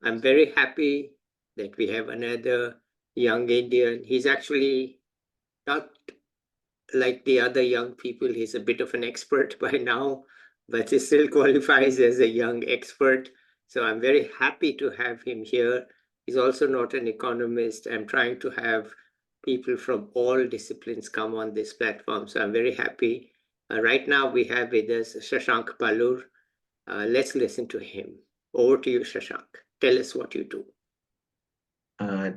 I'm very happy that we have another young Indian. He's actually not like the other young people. He's a bit of an expert by now, but he still qualifies as a young expert. So I'm very happy to have him here. He's also not an economist. I'm trying to have people from all disciplines come on this platform. So I'm very happy. Right now, we have with us Shashank Palur. Let's listen to him. Over to you, Shashank. Tell us what you do.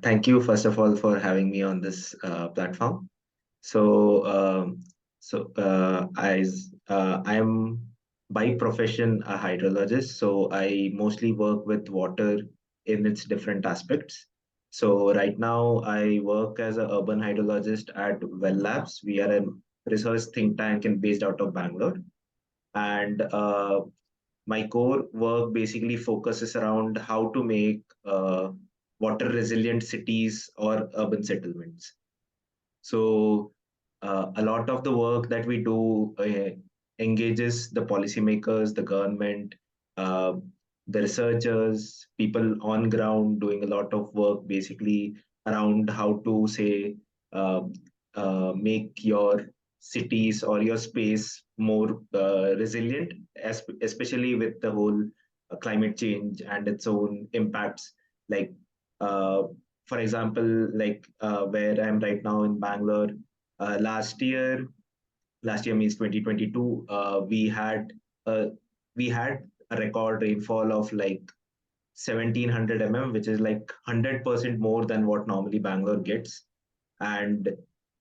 Thank you, first of all, for having me on this platform. So, I am by profession a hydrologist. So I mostly work with water in its different aspects. So right now I work as an urban hydrologist at Well Labs. We are a research think tank and based out of Bangalore. And my core work basically focuses around how to make water resilient cities or urban settlements. So a lot of the work that we do engages the policymakers, the government, uh, the researchers, people on ground doing a lot of work basically around how to say uh, make your cities or your space more resilient, especially with the whole climate change and its own impacts. Like uh, for example, like where I'm right now in Bangalore, uh, last year, last year means 2022, uh, we had a record rainfall of like 1700 which is like 100% more than what normally Bangalore gets. And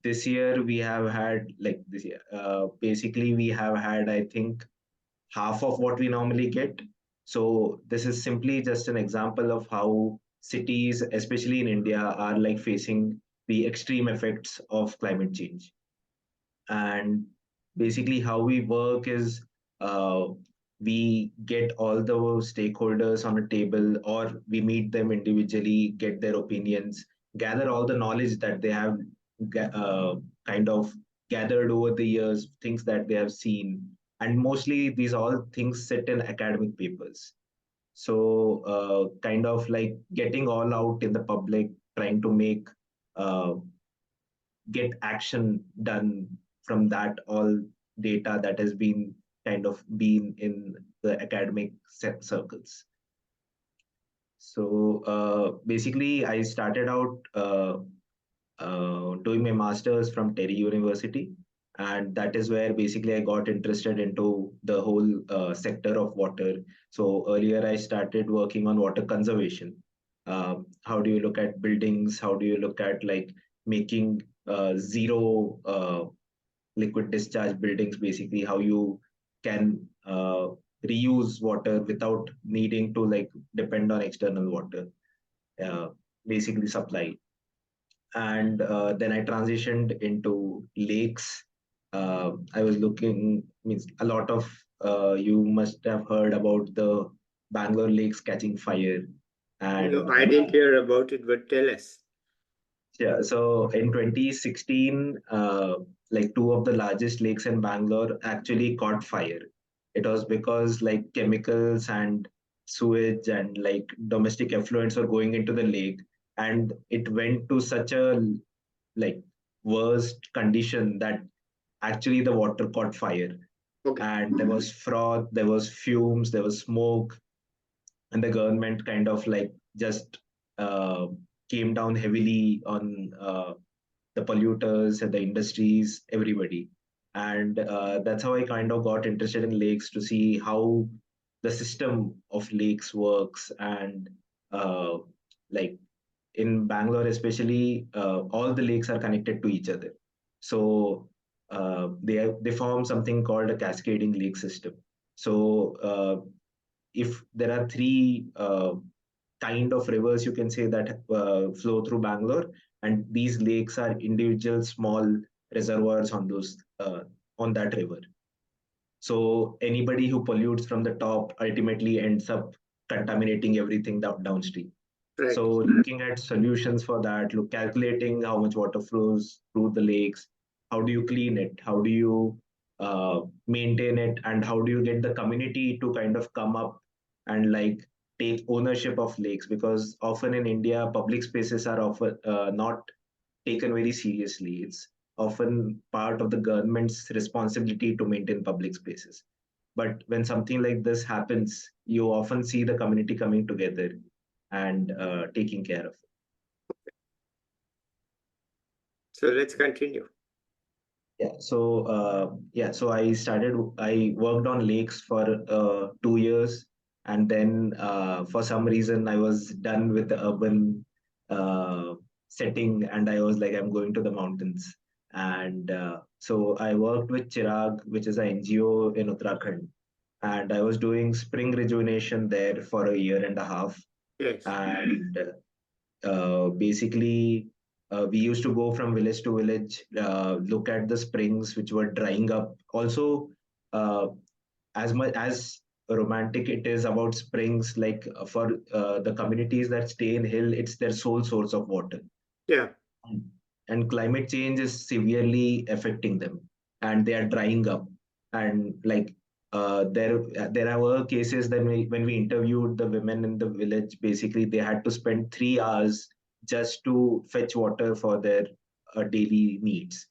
this year we have had like this year, basically we have had, I think, half of what we normally get. So this is simply just an example of how cities, especially in India, are like facing the extreme effects of climate change. And basically how we work is uh, we get all the stakeholders on a table or we meet them individually, get their opinions, gather all the knowledge that they have uh, kind of gathered over the years, things that they have seen. And mostly these all things sit in academic papers. So kind of like getting all out in the public, trying to make uh, get action done from that all data that has been kind of been in the academic circles. So basically I started out doing my masters from TERI University, and that is where basically I got interested into the whole sector of water. So earlier I started working on water conservation. How do you look at buildings? How do you look at like making zero liquid discharge buildings? Basically, how you can reuse water without needing to like depend on external water, uh, basically supply. And then I transitioned into lakes. I was looking, means a lot of you must have heard about the Bangalore lakes catching fire. No, And I didn't hear about it, but tell us. yeah, so in 2016, like two of the largest lakes in Bangalore actually caught fire. It was because like chemicals and sewage and like domestic effluents were going into the lake, and it went to such a like worst condition that actually the water caught fire, Okay. and there was froth, there was fumes, there was smoke, and the government kind of like just uh, came down heavily on the polluters and the industries, everybody. And that's how I kind of got interested in lakes to see how the system of lakes works. And uh, like in Bangalore, especially, all the lakes are connected to each other. So they form something called a cascading lake system. So if there are three kind of rivers, you can say, that flow through Bangalore, and these lakes are individual small reservoirs on those on that river. So anybody who pollutes from the top ultimately ends up contaminating everything downstream. Right. So looking at solutions for that, look calculating how much water flows through the lakes, how do you clean it, how do you maintain it, and how do you get the community to kind of come up and like take ownership of lakes, because often in India, public spaces are often not taken very seriously. It's often part of the government's responsibility to maintain public spaces. But when something like this happens, you often see the community coming together and taking care of it. So let's continue. So I worked on lakes for 2 years, and then for some reason I was done with the urban uh, setting, and I was like, I'm going to the mountains. And so I worked with Chirag, which is an NGO in Uttarakhand, and I was doing spring rejuvenation there for a year and a half. Yes. And basically, we used to go from village to village, look at the springs which were drying up. Also, uh, as much as romantic it is about springs, like for the communities that stay in hill, it's their sole source of water. Yeah. And climate change is severely affecting them, and they are drying up. And like there were cases that when we interviewed the women in the village, basically they had to spend 3 hours just to fetch water for their daily needs.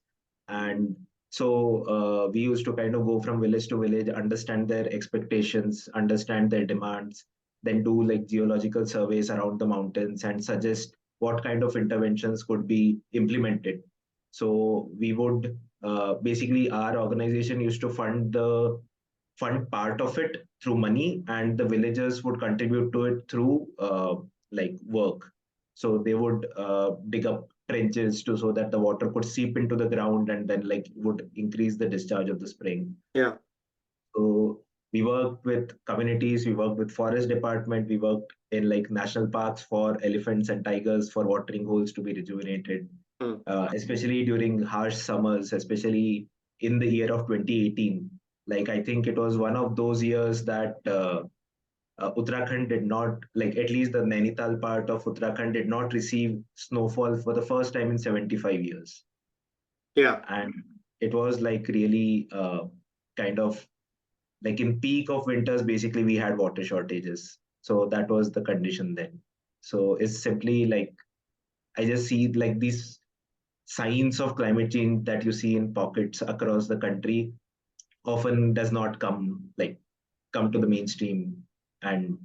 And so we used to kind of go from village to village, understand their expectations, understand their demands, then do like geological surveys around the mountains and suggest what kind of interventions could be implemented. So we would basically, our organization used to fund part of it through money, and the villagers would contribute to it through like work. So they would dig up trenches to so that the water could seep into the ground and then like would increase the discharge of the spring. Yeah. So we worked with communities, we worked with forest department, we worked in like national parks for elephants and tigers for watering holes to be rejuvenated, Mm. especially during harsh summers, especially in the year of 2018. Like I think it was one of those years that Uttarakhand did not, like at least the Nainital part of Uttarakhand did not receive snowfall for the first time in 75 years. Yeah. And it was like really kind of like in peak of winters, basically we had water shortages. So that was the condition then. So it's simply like I just see like these signs of climate change that you see in pockets across the country often does not come to the mainstream, and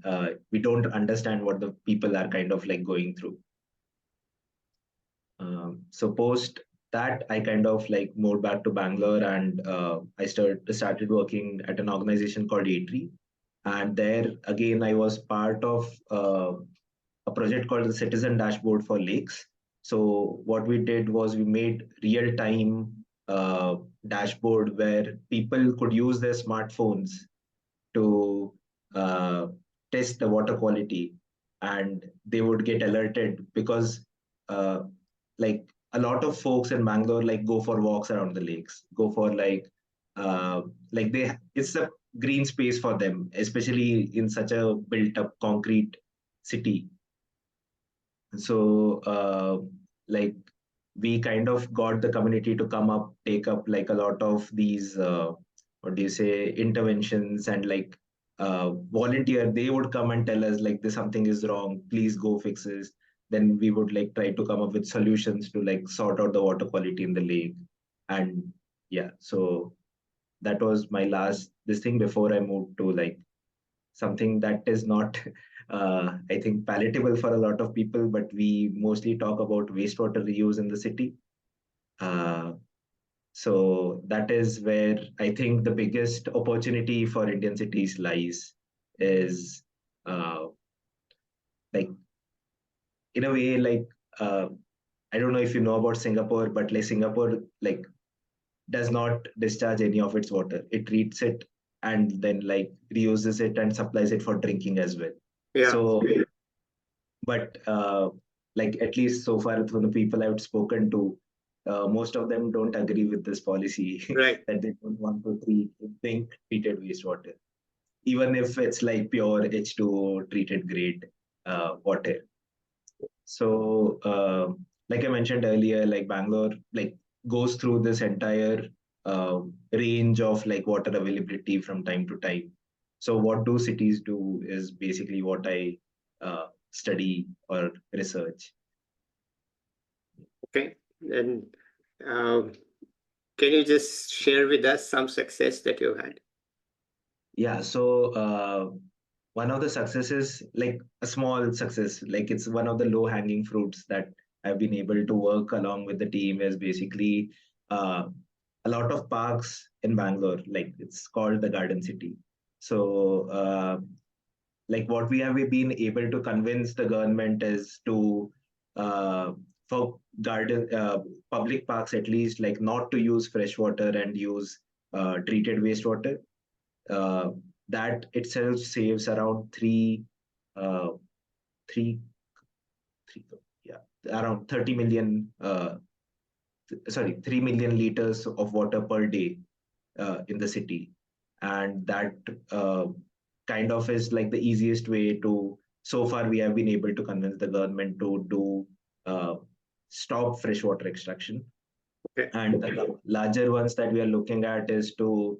we don't understand what the people are kind of like going through. So post that, I kind of like moved back to Bangalore, and I started working at an organization called ATRI. And there again, I was part of a project called the Citizen Dashboard for Lakes. So what we did was we made real time dashboard where people could use their smartphones to uh, test the water quality, and they would get alerted because uh, like a lot of folks in Bangalore like go for walks around the lakes, go for like they it's a green space for them, especially in such a built up concrete city. So like we kind of got the community to come up, take up like a lot of these what do you say, interventions, and like volunteer. They would come and tell us like this something is wrong, please go fix this. Then we would like try to come up with solutions to like sort out the water quality in the lake. And yeah, so that was my last this thing before I moved to like something that is not, I think, palatable for a lot of people, but we mostly talk about wastewater reuse in the city. Uh, so that is where I think the biggest opportunity for Indian cities lies is uh, like, in a way, like, I don't know if you know about Singapore, but like Singapore, like, does not discharge any of its water. It treats it and then like reuses it and supplies it for drinking as well. Yeah. So but like at least so far from the people I've spoken to, most of them don't agree with this policy Right. that they don't want to drink treated wastewater, even if it's like pure H2O treated grade water. So like I mentioned earlier, like Bangalore like goes through this entire range of like water availability from time to time. So what do cities do is basically what I study or research. Okay. And um, can you just share with us some success that you've had? Yeah, so one of the successes, like a small success, like it's one of the low hanging fruits that I've been able to work along with the team is basically uh, a lot of parks in Bangalore, like it's called the Garden City. So, like what we have been able to convince the government is to, uh, for public parks at least, like not to use fresh water and use treated wastewater. uh, that itself saves around uh, three, three, yeah, around 30 million, 3 million liters of water per day in the city. And that uh, kind of is like the easiest way to, so far we have been able to convince the government to do uh, stop freshwater extraction. Okay. And the larger ones that we are looking at is to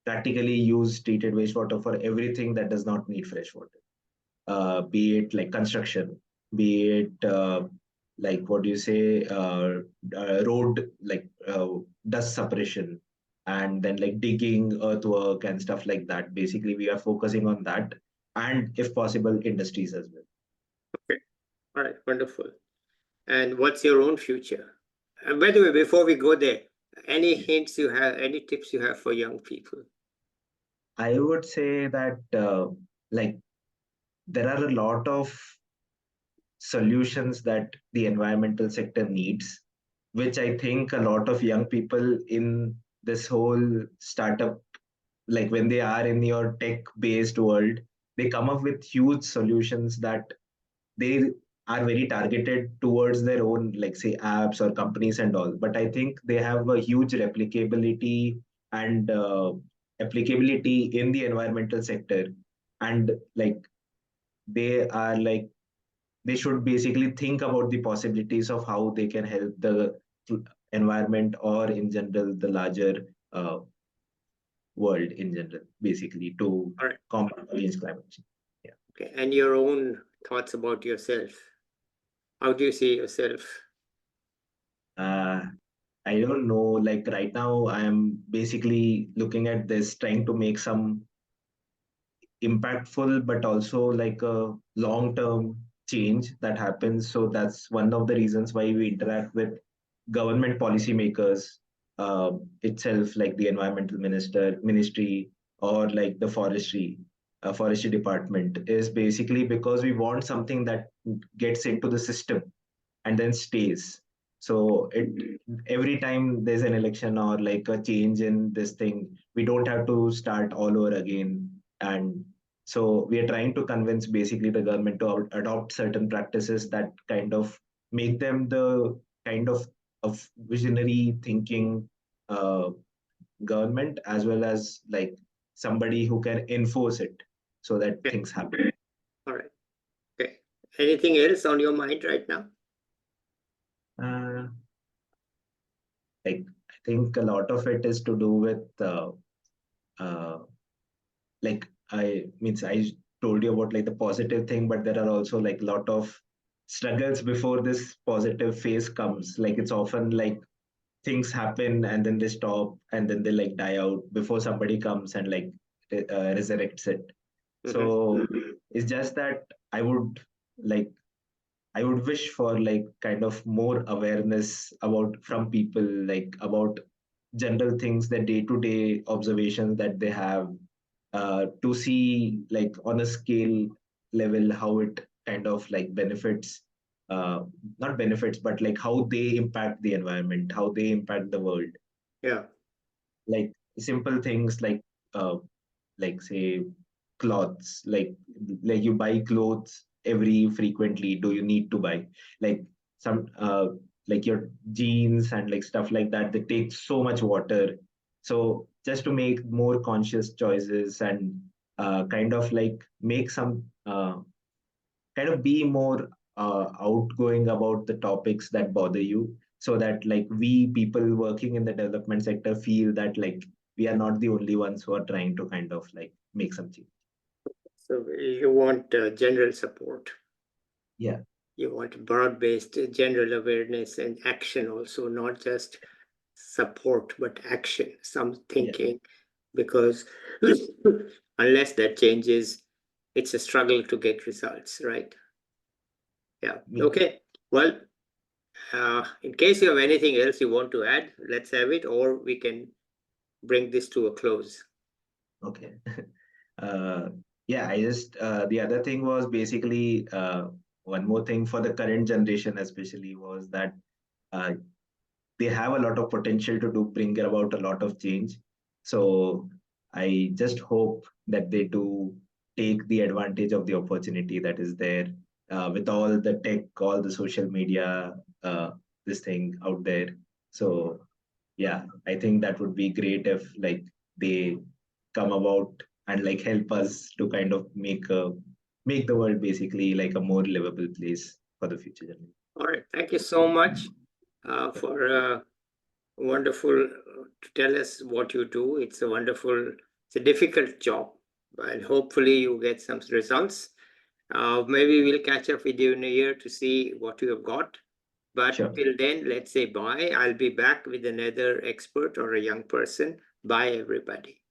practically use treated wastewater for everything that does not need fresh water, be it like construction, be it like what do you say, road, like dust suppression, and then like digging, earthwork, and stuff like that. Basically, we are focusing on that, and if possible, industries as well. Okay. All right. Wonderful. And what's your own future? And by the way, before we go there, any hints you have, any tips you have for young people? I would say that like there are a lot of solutions that the environmental sector needs, which I think a lot of young people in this whole startup, like when they are in your tech based world, they come up with huge solutions that they are very targeted towards their own, like say apps or companies and all. But I think they have a huge replicability and applicability in the environmental sector. And like they are like they should basically think about the possibilities of how they can help the environment or in general the larger world in general, basically to All right. combat against climate change. Yeah. Okay. And your own thoughts about yourself. How do you see yourself? uh, I don't know, like right now I am basically looking at this trying to make some impactful but also like a long term change that happens. So that's one of the reasons why we interact with government policymakers itself, like the environmental ministry, or like the forestry department, is basically because we want something that gets into the system and then stays. So it every time there's an election or like a change in this thing, we don't have to start all over again. And so we are trying to convince basically the government to adopt certain practices that kind of make them the kind of visionary thinking uh, government, as well as like somebody who can enforce it so that Okay. things happen. All right. Okay. Anything else on your mind right now? Uh, like I think a lot of it is to do with uh, like I means I told you about like the positive thing, but there are also like a lot of struggles before this positive phase comes. Like it's often like things happen and then they stop and then they like die out before somebody comes and like resurrects it. Mm-hmm. So it's just that I would like I would wish for like kind of more awareness about from people, like about general things, the day-to-day observations that they have, to see like on a scale level how it kind of like benefits, uh, not benefits, but like how they impact the environment, how they impact the world. Yeah. Like simple things like say clothes, like you buy clothes every frequently, do you need to buy like some like your jeans and like stuff like that, they take so much water. So just to make more conscious choices and kind of like make some kind of be more outgoing about the topics that bother you, so that like we people working in the development sector feel that like we are not the only ones who are trying to kind of like make some change. So you want general support. Yeah. You want broad-based general awareness and action also, not just support, but action, some thinking, because unless that changes, it's a struggle to get results, right? Yeah. Okay. Well, in case you have anything else you want to add, let's have it, or we can bring this to a close. Okay. Yeah, I just the other thing was basically one more thing for the current generation, especially, was that uh, they have a lot of potential to do bring about a lot of change. So I just hope that they do take the advantage of the opportunity that is there with all the tech, all the social media, this thing out there. So yeah, I think that would be great if like they come about and like help us to kind of make the world basically like a more livable place for the future generation. All right. Thank you so much for wonderful to tell us what you do. It's a difficult job, and hopefully you get some results. Maybe we'll catch up with you in a year to see what you have got. But Sure. till then, let's say bye. I'll be back with another expert or a young person. Bye, everybody.